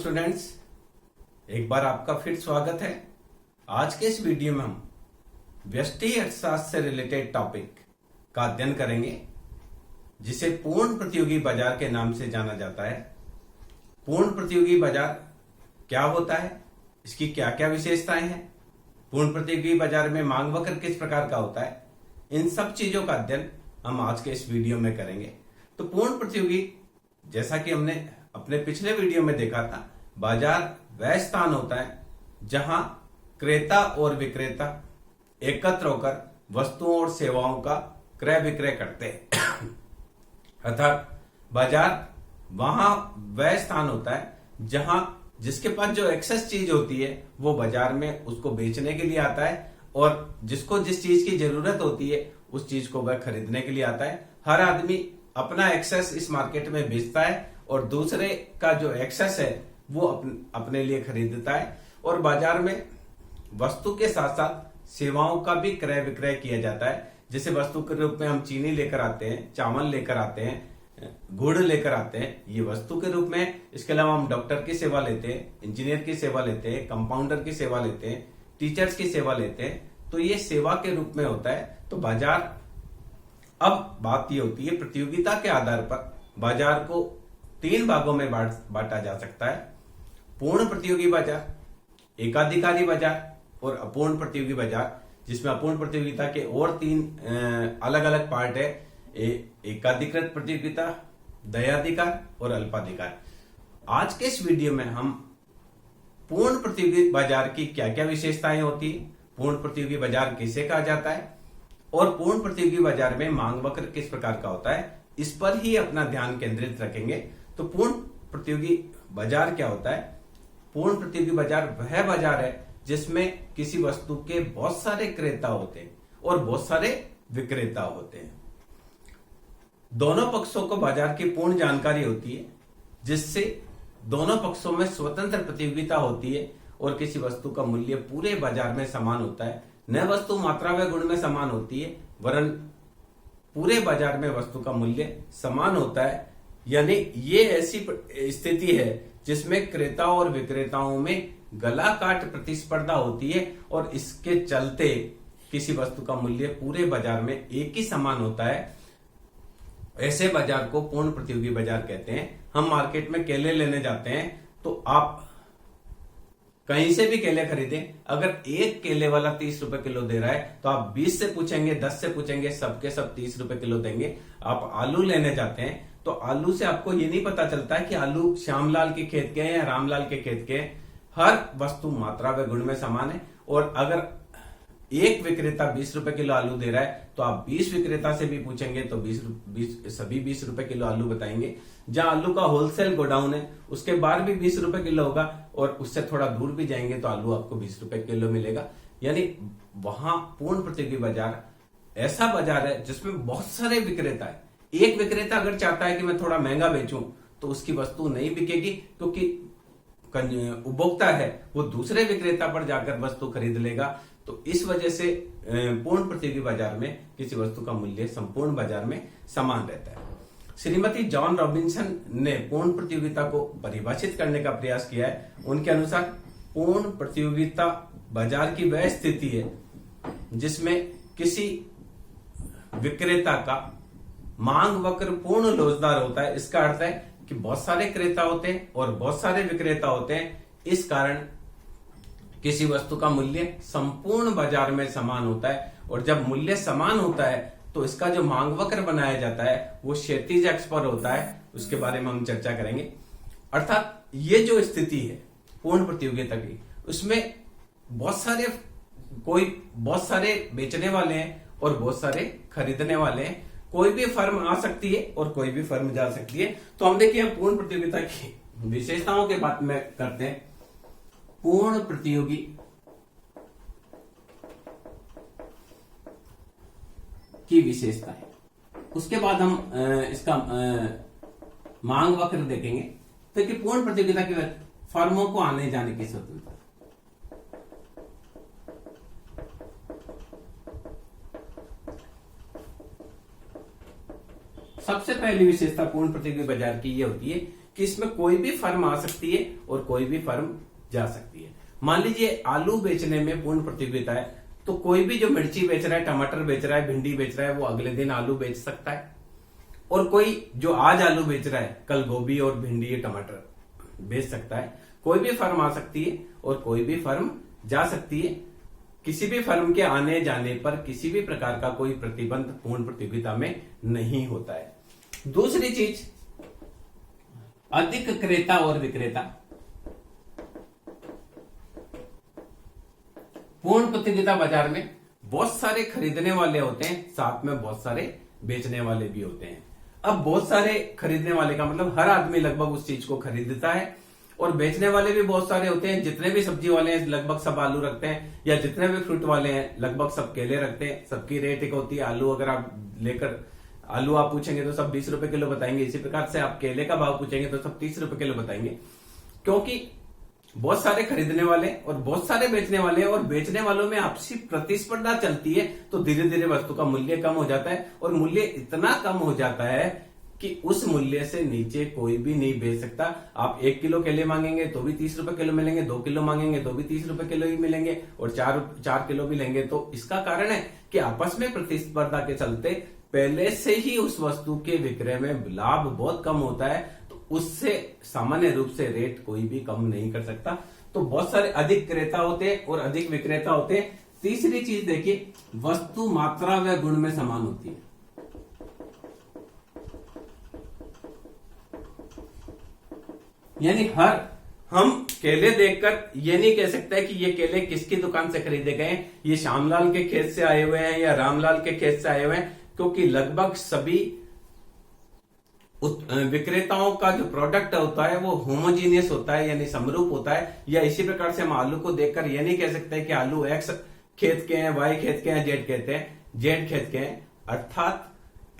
Students, एक बार आपका फिर स्वागत है। आज के इस वीडियो में हम व्यष्टि अर्थशास्त्र से रिलेटेड टॉपिक का अध्ययन करेंगे, जिसे पूर्ण प्रतियोगी बाजार के नाम से जाना जाता है। पूर्ण प्रतियोगी बाजार क्या होता है, इसकी क्या क्या विशेषताएं हैं, पूर्ण प्रतियोगी बाजार में मांग वक्र किस प्रकार का होता है, इन सब चीजों का अध्ययन हम आज के इस वीडियो में करेंगे। तो पूर्ण प्रतियोगी, जैसा कि हमने अपने पिछले वीडियो में देखा था, बाजार वह स्थान होता है जहां क्रेता और विक्रेता एकत्र होकर वस्तुओं और सेवाओं का क्रय विक्रय करते हैं। अर्थात बाजार वहां वह स्थान होता है जहां जिसके पास जो एक्सेस चीज होती है वो बाजार में उसको बेचने के लिए आता है, और जिसको जिस चीज की जरूरत होती है उस चीज को वह खरीदने के लिए आता है। हर आदमी अपना एक्सेस इस मार्केट में बेचता है और दूसरे का जो एक्सेस है वो अपने लिए खरीदता है। और बाजार में वस्तु के साथ साथ सेवाओं का भी क्रय विक्रय किया जाता है। जैसे वस्तु के रूप में हम चीनी लेकर आते हैं, चावल लेकर आते हैं, गुड़ लेकर आते हैं, ये वस्तु के रूप में। इसके अलावा हम डॉक्टर की सेवा लेते हैं, इंजीनियर की सेवा लेते हैं, कंपाउंडर की सेवा लेते हैं, टीचर्स की सेवा लेते हैं, तो ये सेवा के रूप में होता है। तो बाजार, अब बात ये होती है, प्रतियोगिता के आधार पर बाजार को तीन भागों में बांटा जा सकता है। पूर्ण प्रतियोगी बाजार, एकाधिकारी बाजार और अपूर्ण प्रतियोगी बाजार, जिसमें अपूर्ण प्रतियोगिता के और तीन अलग अलग पार्ट है। एकाधिकृत प्रतियोगिता, दयाधिकार और अल्पाधिकार। आज के इस वीडियो में हम पूर्ण प्रतियोगी बाजार की क्या क्या विशेषताएं होती है, पूर्ण प्रतियोगी बाजार किसे कहा जाता है, और पूर्ण प्रतियोगी बाजार में मांग वक्र किस प्रकार का होता है, इस पर ही अपना ध्यान केंद्रित रखेंगे। तो पूर्ण प्रतियोगी बाजार क्या होता है? पूर्ण प्रतियोगी बाजार वह बाजार है जिसमें किसी वस्तु के बहुत सारे क्रेता होते हैं और बहुत सारे विक्रेता होते हैं। दोनों पक्षों को बाजार की पूर्ण जानकारी होती है, जिससे दोनों पक्षों में स्वतंत्र प्रतियोगिता होती है और किसी वस्तु का मूल्य पूरे बाजार में समान होता है। न वस्तु मात्रा व गुण में समान होती है, वरन पूरे बाजार में वस्तु का मूल्य समान होता है। यानी ये ऐसी स्थिति है जिसमें क्रेता और विक्रेताओं में गला काट प्रतिस्पर्धा होती है, और इसके चलते किसी वस्तु का मूल्य पूरे बाजार में एक ही समान होता है। ऐसे बाजार को पूर्ण प्रतियोगी बाजार कहते हैं। हम मार्केट में केले लेने जाते हैं तो आप कहीं से भी केले खरीदें, अगर एक केले वाला 30 रुपए किलो दे रहा है तो आप 20 से पूछेंगे, 10 से पूछेंगे, सबके सब 30 रुपए किलो देंगे। आप आलू लेने जाते हैं तो आलू से आपको ये नहीं पता चलता है कि आलू श्यामलाल के खेत के हैं या रामलाल के खेत के हैं। हर वस्तु मात्रा व गुण में समान है। और अगर एक विक्रेता 20 रुपए किलो आलू दे रहा है तो आप 20 विक्रेता से भी पूछेंगे तो सभी 20 रुपए किलो आलू बताएंगे। जहां आलू का होलसेल गोडाउन है उसके बाहर भी 20 रुपए किलो होगा, और उससे थोड़ा दूर भी जाएंगे तो आलू आपको 20 रुपए किलो मिलेगा। यानी वहां पूर्ण प्रतियोगी बाजार ऐसा बाजार है जिसमें बहुत सारे विक्रेता है। एक विक्रेता अगर चाहता है कि मैं थोड़ा महंगा बेचूं तो उसकी वस्तु नहीं बिकेगी, क्योंकि उपभोक्ता है वो दूसरे विक्रेता पर जाकर वस्तु खरीद लेगा। तो इस वजह से पूर्ण प्रतियोगी बाजार में किसी वस्तु का मूल्य संपूर्ण बाजार में समान रहता है। श्रीमती जॉन रॉबिन्सन ने पूर्ण प्रतियोगिता को परिभाषित करने का प्रयास किया है। उनके अनुसार पूर्ण प्रतियोगिता बाजार की वह स्थिति है जिसमें किसी विक्रेता का मांग वक्र पूर्ण लोचदार होता है। इसका अर्थ है कि बहुत सारे क्रेता होते हैं और बहुत सारे विक्रेता होते हैं। इस कारण किसी वस्तु का मूल्य संपूर्ण बाजार में समान होता है, और जब मूल्य समान होता है तो इसका जो मांग वक्र बनाया जाता है वो क्षैतिज अक्ष पर होता है। उसके बारे में हम चर्चा करेंगे। अर्थात ये जो स्थिति है पूर्ण प्रतियोगिता की, उसमें बहुत सारे बेचने वाले हैं और बहुत सारे खरीदने वाले हैं। कोई भी फर्म आ सकती है और कोई भी फर्म जा सकती है। तो हम देखिए पूर्ण प्रतियोगिता की विशेषताओं के बात में करते हैं। पूर्ण प्रतियोगी की विशेषताएं, उसके बाद हम इसका मांग वक्र देखेंगे। तो कि पूर्ण प्रतियोगिता की फर्मों को आने जाने की स्वतंत्रता, सबसे पहली विशेषता पूर्ण प्रतियोगी बाजार की यह होती है कि इसमें कोई भी फर्म आ सकती है और कोई भी फर्म जा सकती है। मान लीजिए आलू बेचने में पूर्ण प्रतियोगिता है, तो कोई भी जो मिर्ची बेच रहा है, टमाटर बेच रहा है, भिंडी बेच रहा है, वो अगले दिन आलू बेच सकता है। और कोई जो आज आलू बेच रहा है, कल गोभी और भिंडी या टमाटर बेच सकता है। कोई भी फर्म आ सकती है और कोई भी फर्म जा सकती है। किसी भी फर्म के आने जाने पर किसी भी प्रकार का कोई प्रतिबंध पूर्ण प्रतियोगिता में नहीं होता है। दूसरी चीज, अधिक क्रेता और विक्रेता। पूर्ण प्रतियोगिता बाजार में बहुत सारे खरीदने वाले होते हैं, साथ में बहुत सारे बेचने वाले भी होते हैं। अब बहुत सारे खरीदने वाले का मतलब हर आदमी लगभग उस चीज को खरीदता है, और बेचने वाले भी बहुत सारे होते हैं। जितने भी सब्जी वाले हैं लगभग सब आलू रखते हैं, या जितने भी फ्रूट वाले हैं लगभग सब केले रखते हैं। सबकी रेट एक होती है। आलू अगर आप लेकर आलू आप पूछेंगे तो सब 20 रुपए किलो बताएंगे। इसी प्रकार से आप केले का भाव पूछेंगे तो सब 30 रुपए किलो बताएंगे, क्योंकि बहुत सारे खरीदने वाले और बहुत सारे बेचने वाले, और बेचने वालों में आपसी प्रतिस्पर्धा चलती है, तो धीरे धीरे वस्तु का मूल्य कम हो जाता है। और मूल्य इतना कम हो जाता है कि उस मूल्य से नीचे कोई भी नहीं बेच सकता। आप 1 किलो केले मांगेंगे तो भी 30 रुपए किलो मिलेंगे, 2 किलो मांगेंगे तो भी 30 रुपए किलो ही मिलेंगे, और 4 किलो भी लेंगे तो इसका कारण है कि आपस में प्रतिस्पर्धा के चलते पहले से ही उस वस्तु के विक्रय में लाभ बहुत कम होता है, तो उससे सामान्य रूप से रेट कोई भी कम नहीं कर सकता। तो बहुत सारे अधिक क्रेता होते हैं और अधिक विक्रेता होते हैं। तीसरी चीज देखिए, वस्तु मात्रा व गुण में समान होती है। यानी हम केले देखकर ये नहीं कह सकते कि ये केले किसकी दुकान से खरीदे गए हैं, ये श्यामलाल के खेत से आए हुए हैं या रामलाल के खेत से आए हुए हैं, क्योंकि लगभग सभी विक्रेताओं का जो प्रोडक्ट होता है वो होमोजीनियस होता है, यानी समरूप होता है। या इसी प्रकार से हम आलू को देखकर ये नहीं कह सकते कि आलू एक्स खेत के हैं, वाई खेत के हैं, जेड खेत के हैं। अर्थात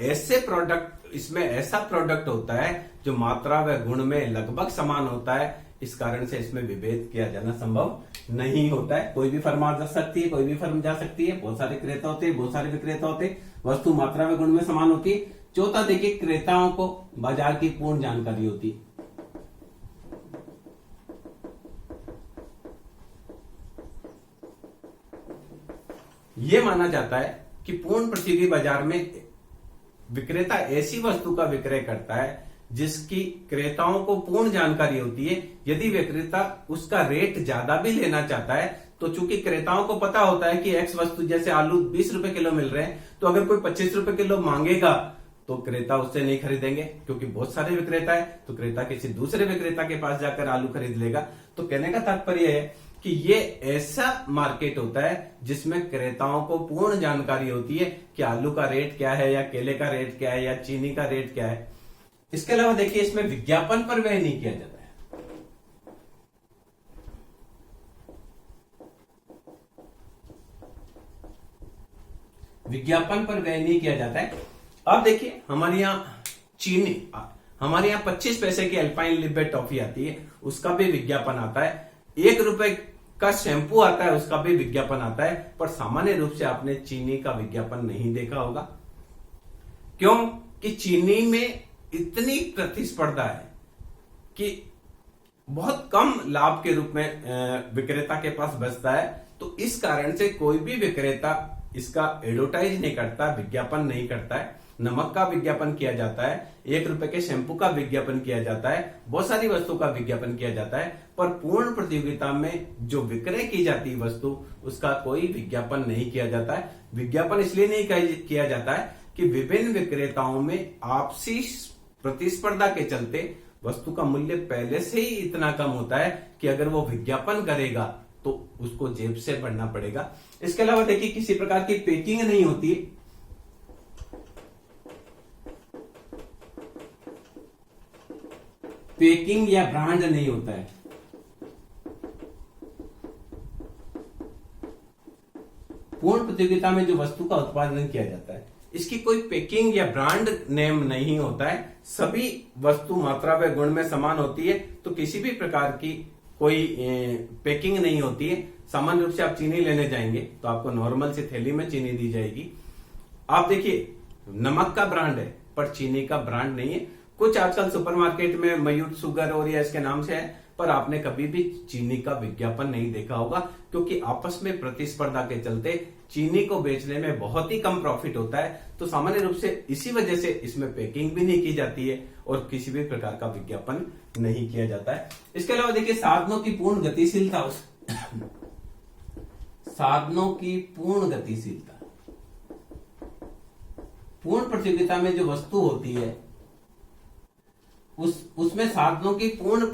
ऐसे प्रोडक्ट, इसमें ऐसा प्रोडक्ट होता है जो मात्रा व गुण में लगभग समान होता है। इस कारण से इसमें विभेद किया जाना संभव नहीं होता है। कोई भी फर्म आ जा सकती है, कोई भी फर्म जा सकती है। बहुत सारे क्रेता होते हैं, बहुत सारे विक्रेता होते हैं। वस्तु मात्रा व गुण में समान होती है। चौथा देखिए, क्रेताओं को बाजार की पूर्ण जानकारी होती है। यह माना जाता है कि पूर्ण प्रतियोगी बाजार में विक्रेता ऐसी वस्तु का विक्रय करता है जिसकी क्रेताओं को पूर्ण जानकारी होती है। यदि विक्रेता उसका रेट ज्यादा भी लेना चाहता है, तो चूंकि क्रेताओं को पता होता है कि एक्स वस्तु जैसे आलू 20 रुपए किलो मिल रहे हैं, तो अगर कोई 25 रुपए किलो मांगेगा तो क्रेता उससे नहीं खरीदेंगे, क्योंकि बहुत सारे विक्रेता है, तो क्रेता किसी दूसरे विक्रेता के पास जाकर आलू खरीद लेगा। तो कहने का तात्पर्य है कि ये ऐसा मार्केट होता है जिसमें क्रेताओं को पूर्ण जानकारी होती है कि आलू का रेट क्या है, या केले का रेट क्या है, या चीनी का रेट क्या है। इसके अलावा देखिए, इसमें विज्ञापन पर व्यय नहीं किया जाता है। विज्ञापन पर व्यय नहीं किया जाता है। अब देखिए, हमारे यहाँ चीनी, हमारे यहाँ 25 पैसे की अल्पाइन लिबेट टॉफी आती है, उसका भी विज्ञापन आता है। 1 रुपए का शैंपू आता है, उसका भी विज्ञापन आता है। पर सामान्य रूप से आपने चीनी का विज्ञापन नहीं देखा होगा। क्यों? कि चीनी में इतनी प्रतिस्पर्धा है कि बहुत कम लाभ के रूप में विक्रेता के पास बचता है। तो इस कारण से कोई भी विक्रेता इसका एडवर्टाइज नहीं करता, विज्ञापन नहीं करता है। नमक का विज्ञापन किया जाता है, 1 रुपए के शैंपू का विज्ञापन किया जाता है, बहुत सारी वस्तु का विज्ञापन किया जाता है। पर पूर्ण प्रतियोगिता में जो विक्रय की जाती है वस्तु, उसका कोई विज्ञापन नहीं किया जाता है। विज्ञापन इसलिए नहीं किया जाता है कि विभिन्न विक्रेताओं में आपसी प्रतिस्पर्धा के चलते वस्तु का मूल्य पहले से ही इतना कम होता है कि अगर वो विज्ञापन करेगा तो उसको जेब से भरना पड़ेगा। इसके अलावा देखिए, किसी प्रकार की पैकिंग नहीं होती। पैकिंग या ब्रांड नहीं होता है। पूर्ण प्रतियोगिता में जो वस्तु का उत्पादन किया जाता है, इसकी कोई पैकिंग या ब्रांड नेम नहीं होता है। सभी वस्तु मात्रा व गुण में समान होती है, तो किसी भी प्रकार की कोई पैकिंग नहीं होती है। सामान्य रूप से आप चीनी लेने जाएंगे तो आपको नॉर्मल सी थैली में चीनी दी जाएगी। आप देखिए, नमक का ब्रांड है पर चीनी का ब्रांड नहीं है। कुछ आजकल सुपरमार्केट में मयूर शुगर और या इसके नाम से है, पर आपने कभी भी चीनी का विज्ञापन नहीं देखा होगा, क्योंकि आपस में प्रतिस्पर्धा के चलते चीनी को बेचने में बहुत ही कम प्रॉफिट होता है। तो सामान्य रूप से इसी वजह से इसमें पैकिंग भी नहीं की जाती है और किसी भी प्रकार का विज्ञापन नहीं किया जाता है। इसके अलावा देखिए साधनों की पूर्ण गतिशीलता, साधनों की पूर्ण गतिशीलता, पूर्ण प्रतियोगिता में जो वस्तु होती है उसमें साधनों की पूर्ण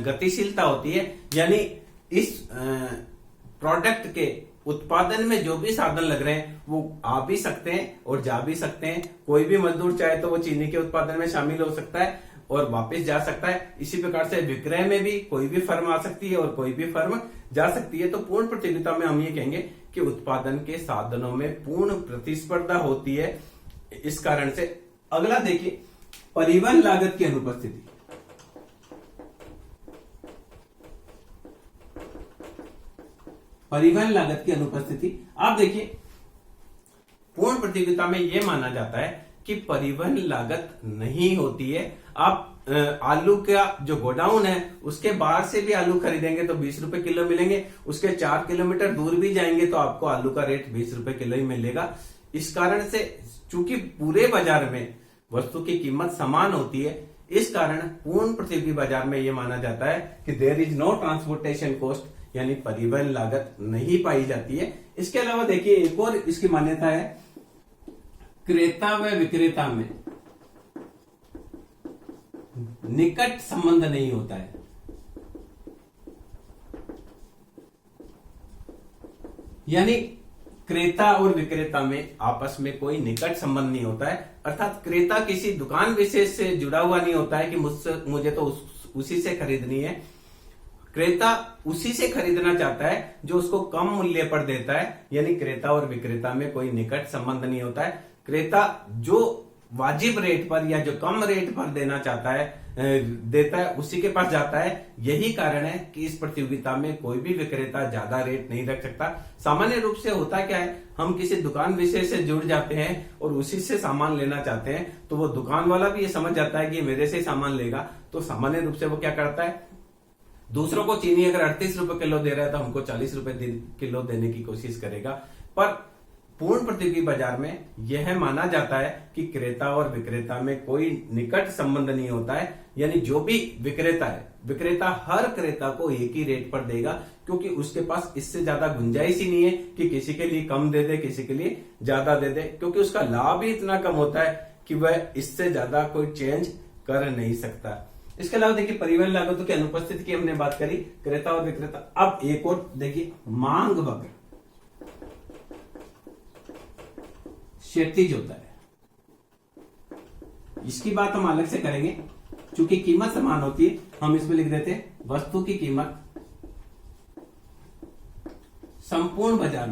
गतिशीलता होती है, यानी इस प्रोडक्ट के उत्पादन में जो भी साधन लग रहे हैं वो आ भी सकते हैं और जा भी सकते हैं। कोई भी मजदूर चाहे तो वो चीनी के उत्पादन में शामिल हो सकता है और वापस जा सकता है। इसी प्रकार से विक्रय में भी कोई भी फर्म आ सकती है और कोई भी फर्म जा सकती है। तो पूर्ण प्रतियोगिता में हम ये कहेंगे कि उत्पादन के साधनों में पूर्ण प्रतिस्पर्धा होती है। इस कारण से अगला देखिए परिवहन लागत की अनुपस्थिति। परिवहन लागत की अनुपस्थिति, आप देखिए पूर्ण प्रतियोगिता में यह माना जाता है कि परिवहन लागत नहीं होती है। आप आलू का जो गोडाउन है उसके बाहर से भी आलू खरीदेंगे तो 20 रुपए किलो मिलेंगे, उसके 4 किलोमीटर दूर भी जाएंगे तो आपको आलू का रेट 20 रुपए किलो ही मिलेगा। इस कारण से चूंकि पूरे बाजार में वस्तु की कीमत समान होती है, इस कारण पूर्ण प्रतियोगी बाजार में यह माना जाता है कि there is no transportation cost, यानी परिवहन लागत नहीं पाई जाती है। इसके अलावा देखिए एक और इसकी मान्यता है, क्रेता व विक्रेता में निकट संबंध नहीं होता है। यानी क्रेता और विक्रेता में आपस में कोई निकट संबंध नहीं होता है, अर्थात क्रेता किसी दुकान विशेष से जुड़ा हुआ नहीं होता है कि मुझे तो उसी से खरीदनी है। क्रेता उसी से खरीदना चाहता है जो उसको कम मूल्य पर देता है, यानी क्रेता और विक्रेता में कोई निकट संबंध नहीं होता है। क्रेता जो वाजिब रेट पर या जो कम रेट पर देना चाहता है देता है उसी के पास जाता है। यही कारण है कि इस प्रतियोगिता में कोई भी विक्रेता ज्यादा रेट नहीं रख सकता। सामान्य रूप से होता क्या है, हम किसी दुकान विशेष से जुड़ जाते हैं और उसी से सामान लेना चाहते हैं, तो वो दुकान वाला भी ये समझ जाता है कि मेरे से सामान लेगा, तो सामान्य रूप से वो क्या करता है, दूसरों को चीनी अगर 38 रुपए किलो दे रहा है तो हमको 40 रुपए किलो देने की कोशिश करेगा। पर पूर्ण प्रतियोगी बाजार में यह माना जाता है कि क्रेता और विक्रेता में कोई निकट संबंध नहीं होता है, यानी जो भी विक्रेता है, विक्रेता हर क्रेता को एक ही रेट पर देगा, क्योंकि उसके पास इससे ज्यादा गुंजाइश ही नहीं है कि किसी के लिए कम दे दे, किसी के लिए ज्यादा दे दे, क्योंकि उसका लाभ ही इतना कम होता है कि वह इससे ज्यादा कोई चेंज कर नहीं सकता। इसके अलावा देखिए परिवहन लागतों की अनुपस्थिति की हमने बात करी, क्रेता और विक्रेता। अब एक और देखिए मांग वक्र क्षैतिज होता है, इसकी बात हम अलग से करेंगे। चूंकि कीमत समान होती है, हम इसमें लिख देते हैं वस्तु की कीमत संपूर्ण बाजार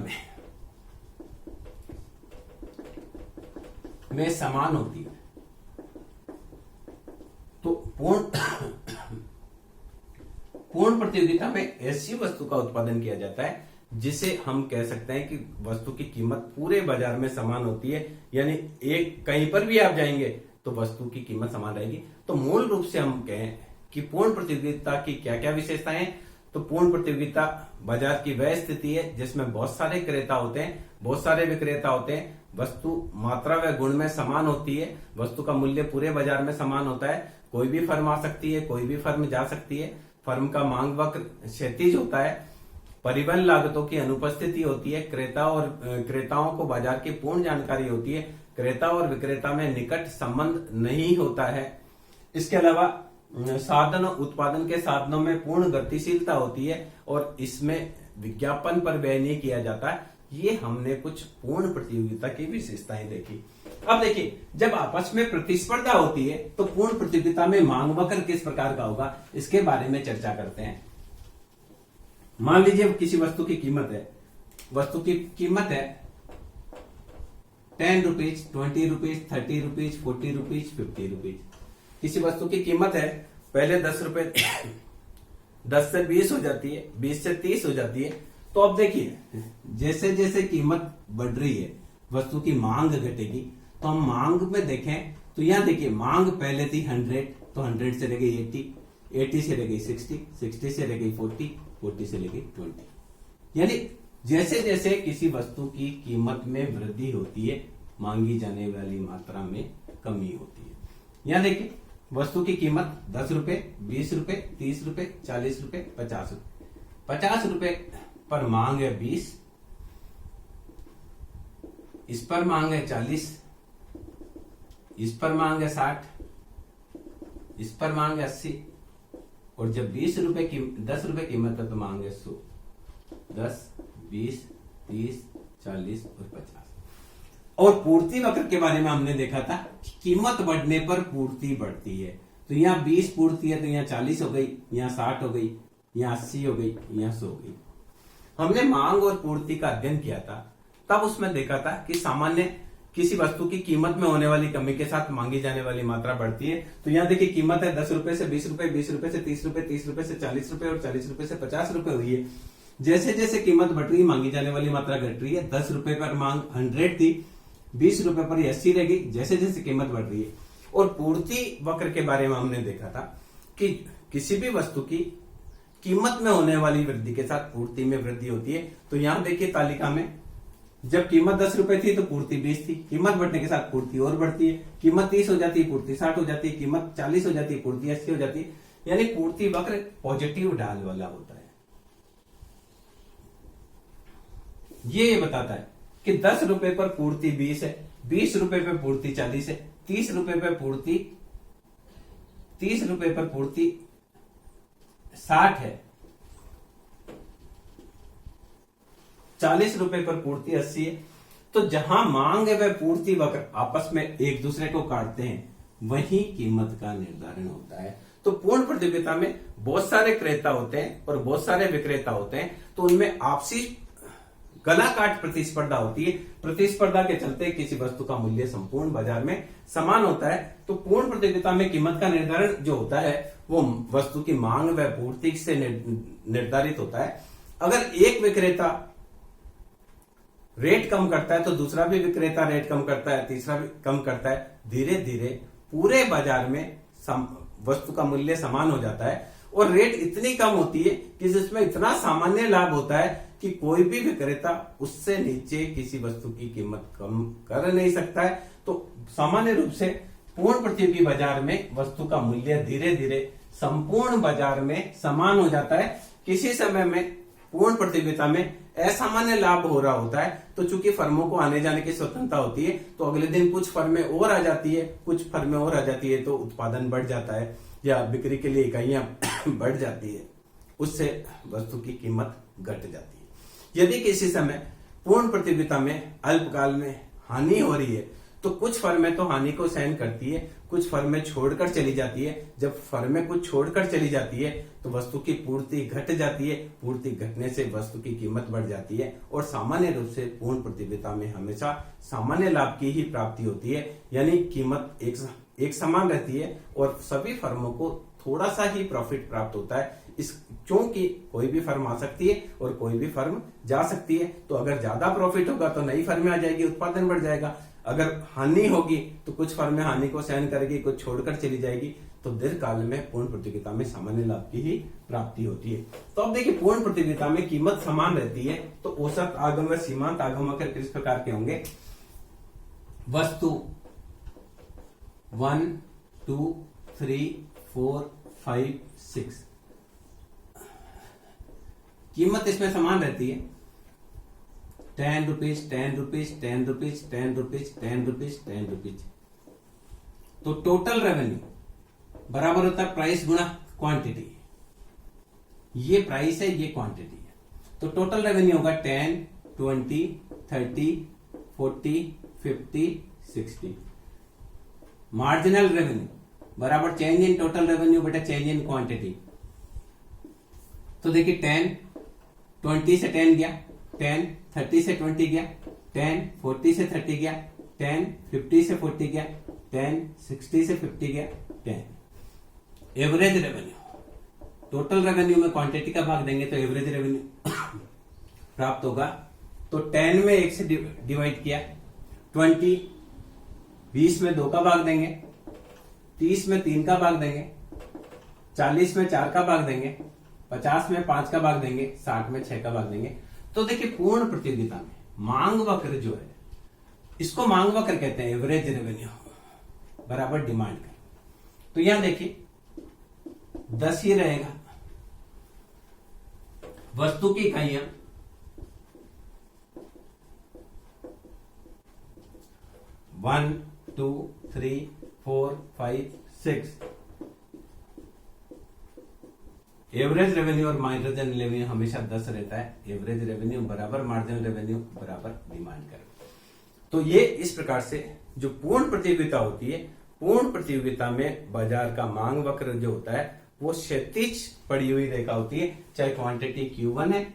में समान होती है। तो पूर्ण प्रतियोगिता में ऐसी वस्तु का उत्पादन किया जाता है जिसे हम कह सकते हैं कि वस्तु की कीमत पूरे बाजार में समान होती है, यानी एक कहीं पर भी आप जाएंगे तो वस्तु की कीमत समान रहेगी। तो मूल रूप से हम कहें कि पूर्ण प्रतियोगिता की क्या क्या विशेषताएं हैं, तो पूर्ण प्रतियोगिता बाजार की वह स्थिति है जिसमें बहुत सारे क्रेता होते हैं, बहुत सारे विक्रेता होते हैं, वस्तु मात्रा व गुण में समान होती है, वस्तु का मूल्य पूरे बाजार में समान होता है, कोई भी फर्म आ सकती है, कोई भी फर्म जा सकती है, फर्म का मांग वक्र क्षैतिज होता है, परिवहन लागतों की अनुपस्थिति होती है, क्रेताओं को बाजार की पूर्ण जानकारी होती है, क्रेता और विक्रेता में निकट संबंध नहीं होता है। इसके अलावा साधन उत्पादन के साधनों में पूर्ण गतिशीलता होती है और इसमें विज्ञापन पर व्यय नहीं किया जाता। ये हमने कुछ पूर्ण प्रतियोगिता की विशेषताएं देखी। अब देखिए जब आपस में प्रतिस्पर्धा होती है तो पूर्ण प्रतियोगिता में मांग वक्र किस प्रकार का होगा, इसके बारे में चर्चा करते हैं। मान लीजिए किसी वस्तु की कीमत है, वस्तु की कीमत है 10 rupees, 20 rupees, 30 rupees, 40 rupees, 50 rupees. किसी वस्तु की कीमत है पहले 10 रुपए 10 से 20 हो जाती है, 20 से 30 हो जाती है। तो अब देखिए जैसे जैसे कीमत बढ़ रही है वस्तु की मांग घटेगी, तो हम मांग में देखें तो यहां देखिए मांग पहले थी 100, तो 100 से रह गई 80, 80 से रह गई 60, 60 से रह गई 40, 40 से रह गई 20। यानी जैसे जैसे किसी वस्तु की कीमत में वृद्धि होती है, मांगी जाने वाली मात्रा में कमी होती है। यहां देखिए वस्तु की कीमत 10 रुपए, 20 रुपए, 30 रुपए, 40 रुपए, 50 रुपए। 50 रुपए पर मांग है 20, इस पर मांग है 40, इस पर मांग है 60, इस पर मांग है 80, और जब 10 रुपए कीमत है तो मांग है 100। 10, 20, 30, 40 और 50। और पूर्ति वक्र के बारे में हमने देखा था कि कीमत बढ़ने पर पूर्ति बढ़ती है। तो यहाँ 20 पूर्ति है तो यहाँ 40 हो गई, यहाँ 60 हो गई, यहाँ 80 हो गई, यहाँ 100 हो गई। हमने मांग और पूर्ति का अध्ययन किया था, तब उसमें देखा था कि सामान्य किसी वस्तु की कीमत में होने वाली कमी के साथ मांगी जाने वाली मात्रा बढ़ती है। तो यहाँ देखिए कीमत है 10 रुपए से 20 रुपए, 20 रुपए से 30 रुपए, 30 रुपए से 40 रुपए और 40 रुपए से 50 रुपए हुई है। जैसे जैसे कीमत बढ़ रही है मांगी जाने वाली मात्रा घट रही है। 10 रुपए पर मांग 100 थी, 20 रुपए पर 80 रह गई जैसे जैसे कीमत बढ़ रही है। और पूर्ति वक्र के बारे में हमने देखा था कि किसी भी वस्तु की कीमत में होने वाली वृद्धि के साथ पूर्ति में वृद्धि होती है। तो यहां देखिए तालिका में जब कीमत 10 रुपए थी तो पूर्ति 20 थी, कीमत बढ़ने के साथ पूर्ति और बढ़ती है। कीमत 30 हो जाती है, पूर्ति 60 हो जाती है, कीमत 40 हो जाती है, पूर्ति 80 हो जाती है। यानी पूर्ति वक्र पॉजिटिव ढाल वाला होता है। ये बताता है कि 10 रुपए पर पूर्ति 20 है, 20 रुपए पर पूर्ति 40 है, 30 रुपए पर पूर्ति 60 है, 40 रुपए पर पूर्ति 80 है। तो जहां मांग है वह पूर्ति वक्र आपस में एक दूसरे को काटते हैं, वहीं कीमत का निर्धारण होता है। तो पूर्ण प्रतियोगिता में बहुत सारे क्रेता होते हैं और बहुत सारे विक्रेता होते हैं, तो उनमें आपसी गला काट प्रतिस्पर्धा होती है। प्रतिस्पर्धा के चलते किसी वस्तु का मूल्य संपूर्ण बाजार में समान होता है। तो पूर्ण प्रतियोगिता में कीमत का निर्धारण जो होता है वो वस्तु की मांग व पूर्ति से निर्धारित होता है। अगर एक विक्रेता रेट कम करता है तो दूसरा भी विक्रेता रेट कम करता है, तीसरा भी कम करता है। धीरे धीरे पूरे बाजार में वस्तु का मूल्य समान हो जाता है और रेट इतनी कम होती है कि जिसमें इतना सामान्य लाभ होता है कि कोई भी विक्रेता उससे नीचे किसी वस्तु की कीमत कम कर नहीं सकता है। तो सामान्य रूप से पूर्ण प्रतियोगी बाजार में वस्तु का मूल्य धीरे धीरे संपूर्ण बाजार में समान हो जाता है। किसी समय में पूर्ण प्रतियोगिता में असामान्य लाभ हो रहा होता है, तो चूंकि फर्मों को आने जाने की स्वतंत्रता होती है, तो अगले दिन कुछ फर्में और आ जाती है, कुछ फर्में और आ जाती है, तो उत्पादन बढ़ जाता है या बिक्री के लिए इकाइयां बढ़ जाती है, उससे वस्तु की कीमत घट जाती है। यदि किसी समय पूर्ण प्रतियोगिता में अल्पकाल में हानि हो रही है तो कुछ फर्में तो हानि को सहन करती है, कुछ फर्में छोड़कर चली जाती है। जब फर्में कुछ छोड़कर चली जाती है तो वस्तु की पूर्ति घट जाती है, पूर्ति घटने से वस्तु की कीमत बढ़ जाती है और सामान्य रूप से पूर्ण प्रतियोगिता में हमेशा सामान्य लाभ की ही प्राप्ति होती है, यानी कीमत एक समान रहती है और सभी फर्मों को थोड़ा सा ही प्रॉफिट प्राप्त होता है। क्योंकि कोई भी फर्म आ सकती है और कोई भी फर्म जा सकती है, तो अगर ज्यादा प्रॉफिट होगा तो नई फर्में आ जाएगी, उत्पादन बढ़ जाएगा। अगर हानि होगी तो कुछ फर्में हानि को सहन करेगी, कुछ छोड़कर चली जाएगी, तो दीर्घकाल में पूर्ण प्रतियोगिता में सामान्य लाभ की ही प्राप्ति होती है। तो अब देखिए पूर्ण प्रतियोगिता में कीमत समान रहती है, तो औसत आगम व सीमांत आगम किस प्रकार के होंगे? वस्तु 1, 2, 3, 4, 5, 6 कीमत इसमें समान रहती है। 10 rupees, 10 rupees, 10 rupees, 10 rupees, 10 rupees, 10 rupees. तो टोटल रेवेन्यू बराबर होता है प्राइस गुणा क्वांटिटी। ये प्राइस है, ये क्वांटिटी है, तो टोटल रेवेन्यू होगा 10, 20, 30, 40, 50, 60। मार्जिनल रेवेन्यू बराबर चेंज इन टोटल रेवेन्यू बटा चेंज इन क्वांटिटी। तो देखिए 10, 20 से 10 गया, 10, 30 से 20 गया, 10, 40 से 30 गया, 10, 50 से 40 गया, 10, 60 से 50 गया, 10। एवरेज रेवेन्यू, टोटल रेवेन्यू में क्वांटिटी का भाग देंगे तो एवरेज रेवेन्यू प्राप्त होगा। तो 10 में 1 से डिवाइड किया, 20 20 में 2 का भाग देंगे, 30 में 3 का भाग देंगे, 40 में 4 का भाग देंगे, 50 में 5 का भाग देंगे, 60 में 6 का भाग देंगे। तो देखिए पूर्ण प्रतियोगिता में मांग वक्र जो है, इसको मांग वक्र कहते हैं, एवरेज रेवेन्यू बराबर डिमांड का। तो यहां देखिए 10 ही रहेगा। वस्तु की इकाइयां 1, 2, 3, 4, 5, 6। एवरेज रेवेन्यू और मार्जिनल रेवेन्यू हमेशा 10 रहता है। एवरेज रेवेन्यू बराबर मार्जिनल रेवेन्यू बराबर डिमांड कर। तो ये इस प्रकार से जो पूर्ण प्रतियोगिता होती है, पूर्ण प्रतियोगिता में बाजार का मांग वक्र जो होता है वो क्षैतिज पड़ी हुई रेखा होती है, चाहे क्वांटिटी Q1 है,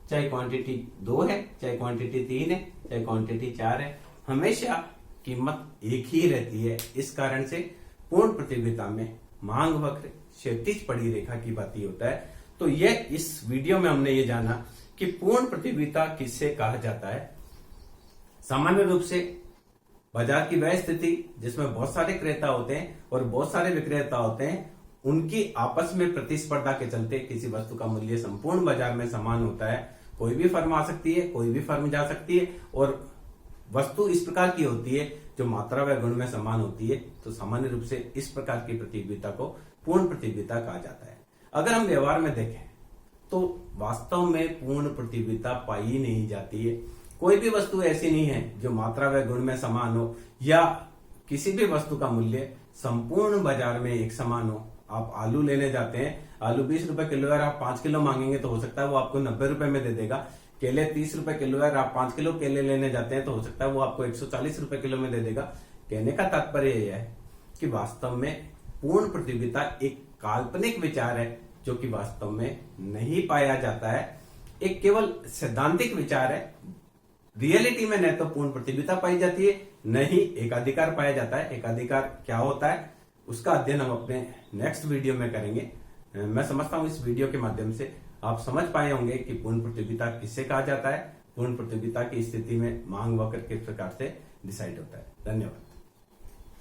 चाहे क्वांटिटी 2 है, चाहे क्वांटिटी 3 है, चाहे क्वांटिटी 4 है, हमेशा कीमत एक ही रहती है। इस कारण से पूर्ण प्रतियोगिता में मांग वक्र क्षैतिज पड़ी रेखा की बात ही होता है। तो ये इस वीडियो में हमने ये जाना कि पूर्ण प्रतियोगिता किससे कहा जाता है। सामान्य रूप से बाजार की वह स्थिति जिसमें बहुत सारे क्रेता होते हैं और बहुत सारे विक्रेता होते हैं, उनकी आपस में प्रतिस्पर्धा के चलते किसी वस्तु का मूल्य संपूर्ण बाजार में समान होता है। कोई भी फर्म आ सकती है, कोई भी फर्म जा सकती है और वस्तु इस प्रकार की होती है जो मात्रा व गुण में समान होती है। तो सामान्य रूप से इस प्रकार की प्रतियोगिता को पूर्ण प्रतियोगिता कहा जाता है। अगर हम व्यवहार में देखें तो वास्तव में पूर्ण प्रतियोगिता पाई नहीं जाती है। कोई भी वस्तु ऐसी नहीं है जो मात्रा व गुण में समान हो या किसी भी वस्तु का मूल्य संपूर्ण बाजार में एक समान हो। आप आलू लेने जाते हैं, आलू 20 रुपए किलो है, आप 5 किलो मांगेंगे तो हो सकता है वो आपको 90 रुपए में दे देगा। केले 30 रुपए किलो है, आप 5 किलो केले लेने जाते हैं तो हो सकता है वो आपको 140 रुपए किलो में दे देगा। कहने का तात्पर्य यह है कि वास्तव में पूर्ण प्रतियोगिता एक काल्पनिक विचार है जो कि वास्तव में नहीं पाया जाता है। एक केवल सैद्धांतिक विचार है। रियलिटी में न तो पूर्ण प्रतियोगिता पाई जाती है, न ही एकाधिकार पाया जाता है। एकाधिकार क्या होता है उसका अध्ययन हम अपने नेक्स्ट वीडियो में करेंगे। मैं समझता हूं इस वीडियो के माध्यम से आप समझ पाए होंगे कि पूर्ण प्रतियोगिता किससे कहा जाता है। पूर्ण प्रतियोगिता की स्थिति में मांग वक्र किस प्रकार से डिसाइड होता है। धन्यवाद।